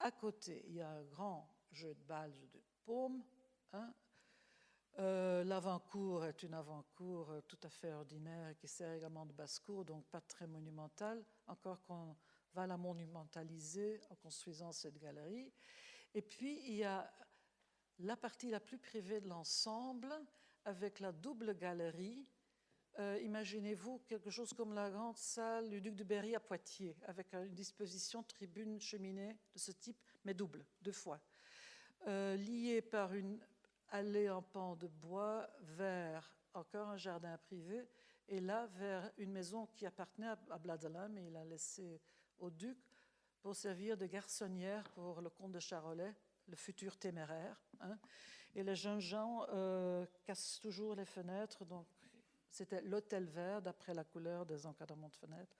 Speaker 3: À côté, il y a un grand jeu de balles de paume. Hein. L'avant-cour est une avant-cour tout à fait ordinaire qui sert également de basse-cour, donc pas très monumentale, encore qu'on va la monumentaliser en construisant cette galerie. Et puis, il y a la partie la plus privée de l'ensemble, avec la double galerie. Imaginez-vous quelque chose comme la grande salle du duc de Berry à Poitiers, avec une disposition tribune, cheminée de ce type, mais double, 2 fois. Liée par une allée en pan de bois vers encore un jardin privé, et là vers une maison qui appartenait à Bladelin, mais il a laissé au duc pour servir de garçonnière pour le comte de Charolais, le futur téméraire. Hein. Et les jeunes gens cassent toujours les fenêtres, donc c'était l'hôtel vert d'après la couleur des encadrements de fenêtres.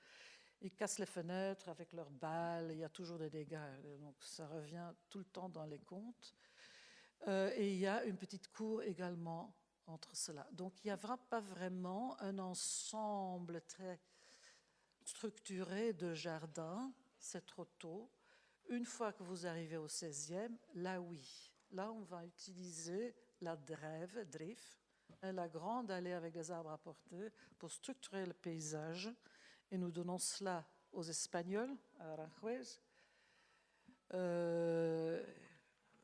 Speaker 3: Ils cassent les fenêtres avec leurs balles, il y a toujours des dégâts, donc ça revient tout le temps dans les contes. Et il y a une petite cour également entre cela. Donc il n'y a pas vraiment un ensemble très structuré de jardins, c'est trop tôt. Une fois que vous arrivez au 16e, là oui. Là, on va utiliser la drève, la grande allée avec des arbres à porter pour structurer le paysage. Et nous donnons cela aux Espagnols, à Aranjuez.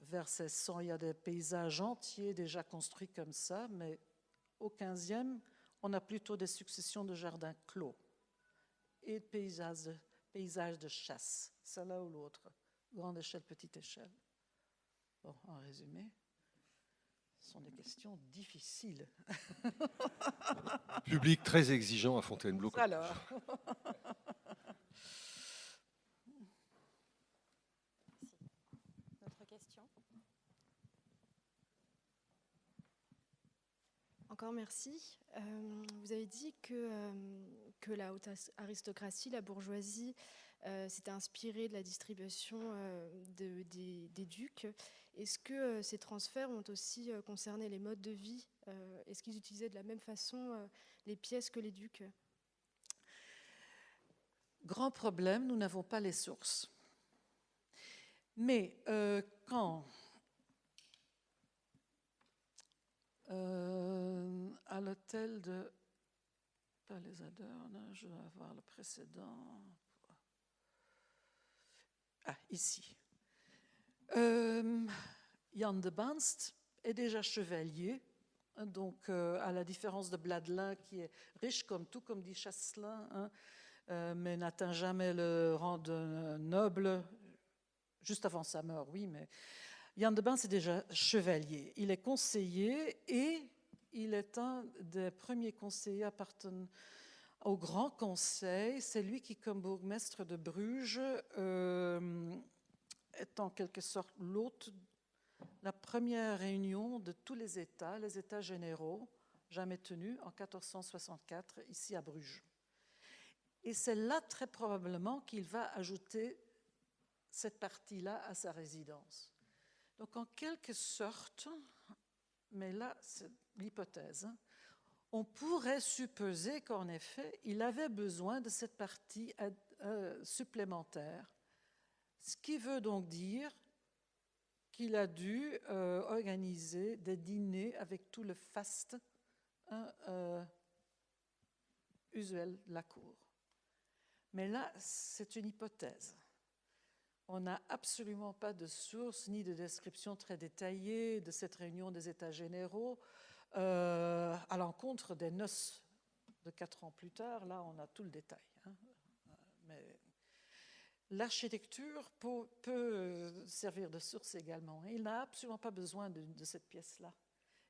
Speaker 3: Vers 1600, il y a des paysages entiers déjà construits comme ça, mais au 15e, on a plutôt des successions de jardins clos et de paysages de chasse, c'est l'un ou l'autre, grande échelle, petite échelle. Bon, en résumé, ce sont des questions difficiles.
Speaker 2: Public très exigeant à Fontainebleau.
Speaker 3: Alors.
Speaker 1: D'autres questions?
Speaker 7: Encore merci. Vous avez dit que la haute aristocratie, la bourgeoisie, s'était inspirée de la distribution des ducs. Est-ce que ces transferts ont aussi concerné les modes de vie? Est-ce qu'ils utilisaient de la même façon les pièces que les ducs?
Speaker 3: Grand problème, nous n'avons pas les sources. Mais quand à l'hôtel de Palais Adorn, je vais avoir le précédent. Ici. Jan de Banst est déjà chevalier, donc à la différence de Bladelin qui est riche comme tout, comme dit Chasselin, hein, mais n'atteint jamais le rang de noble, juste avant sa mort, oui, mais Jan de Banst est déjà chevalier. Il est conseiller et il est un des premiers conseillers appartenant au Grand Conseil. C'est lui qui, comme bourgmestre de Bruges, est en quelque sorte l'hôte, la première réunion de tous les États généraux, jamais tenus en 1464, ici à Bruges. Et c'est là très probablement qu'il va ajouter cette partie-là à sa résidence. Donc en quelque sorte, mais là c'est l'hypothèse, on pourrait supposer qu'en effet, il avait besoin de cette partie supplémentaire. Ce qui veut donc dire qu'il a dû organiser des dîners avec tout le faste usuel de la cour. Mais là, c'est une hypothèse. On n'a absolument pas de source ni de description très détaillée de cette réunion des États généraux. À l'encontre des noces de 4 ans plus tard, là, on a tout le détail. Mais l'architecture peut servir de source également. Il n'a absolument pas besoin de cette pièce-là.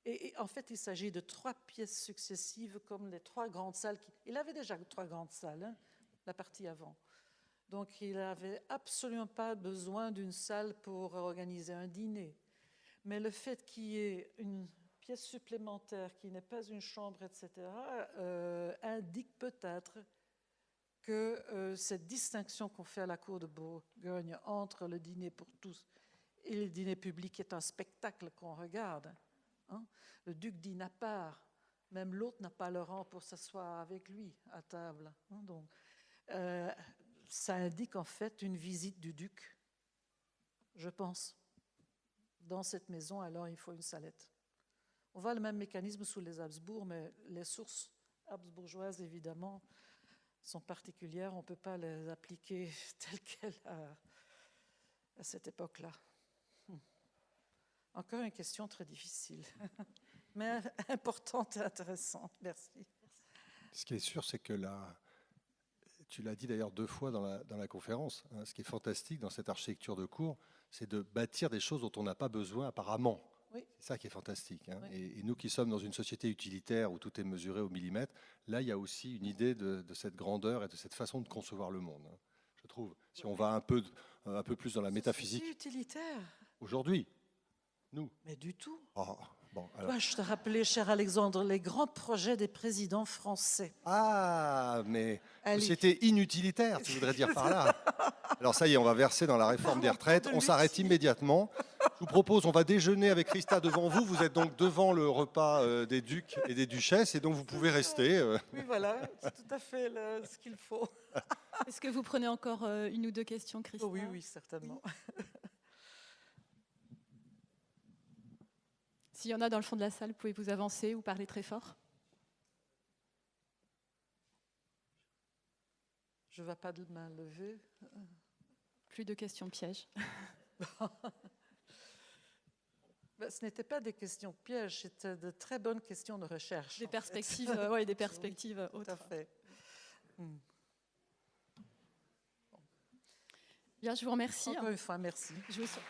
Speaker 3: Et en fait, il s'agit de 3 pièces successives, comme les 3 grandes salles. Il avait déjà 3 grandes salles, la partie avant. Donc, il n'avait absolument pas besoin d'une salle pour organiser un dîner. Mais le fait qu'il y ait une pièce supplémentaire qui n'est pas une chambre, etc., indique peut-être que cette distinction qu'on fait à la cour de Bourgogne entre le dîner pour tous et le dîner public est un spectacle qu'on regarde. Le duc dîne à part, même l'hôte n'a pas le rang pour s'asseoir avec lui à table. Donc, ça indique en fait une visite du duc, je pense. Dans cette maison, alors il faut une salette. On voit le même mécanisme sous les Habsbourg, mais les sources habsbourgeoises, évidemment, sont particulières. On ne peut pas les appliquer telles quelles à cette époque-là. Encore une question très difficile, mais importante et intéressante. Merci.
Speaker 2: Ce qui est sûr, c'est que tu l'as dit d'ailleurs 2 fois dans la conférence, ce qui est fantastique dans cette architecture de cour, c'est de bâtir des choses dont on n'a pas besoin apparemment.
Speaker 3: Oui.
Speaker 2: C'est ça qui est fantastique.
Speaker 3: Oui.
Speaker 2: Et nous qui sommes dans une société utilitaire où tout est mesuré au millimètre, là, il y a aussi une idée de cette grandeur et de cette façon de concevoir le monde, je trouve. Si on va un peu plus dans la métaphysique.
Speaker 3: C'est utilitaire.
Speaker 2: Aujourd'hui, nous.
Speaker 3: Mais du tout.
Speaker 2: Oh, bon, alors.
Speaker 3: Toi, je te rappelais, cher Alexandre, les grands projets des présidents français.
Speaker 2: Ah, mais
Speaker 3: Allez.
Speaker 2: société inutilitaire, tu voudrais dire par là. Alors ça y est, on va verser dans la réforme des retraites. On s'arrête immédiatement. Je vous propose, on va déjeuner avec Christa devant vous. Vous êtes donc devant le repas des ducs et des duchesses, et donc vous pouvez rester.
Speaker 3: Oui, voilà, c'est tout à fait ce qu'il faut.
Speaker 1: Est-ce que vous prenez encore 1 ou 2 questions, Christa?
Speaker 3: Oh, oui, oui, certainement.
Speaker 1: S'il y en a dans le fond de la salle, pouvez vous avancer ou parler très fort?
Speaker 3: Je ne vais pas de main levée.
Speaker 1: Plus de questions pièges.
Speaker 3: Ce n'était pas des questions pièges, c'était de très bonnes questions de recherche.
Speaker 1: Des perspectives, oui, des perspectives
Speaker 3: Tout
Speaker 1: autres.
Speaker 3: à fait.
Speaker 1: Bien, je vous remercie.
Speaker 3: Encore une fois, merci.
Speaker 1: Je vous souhaite-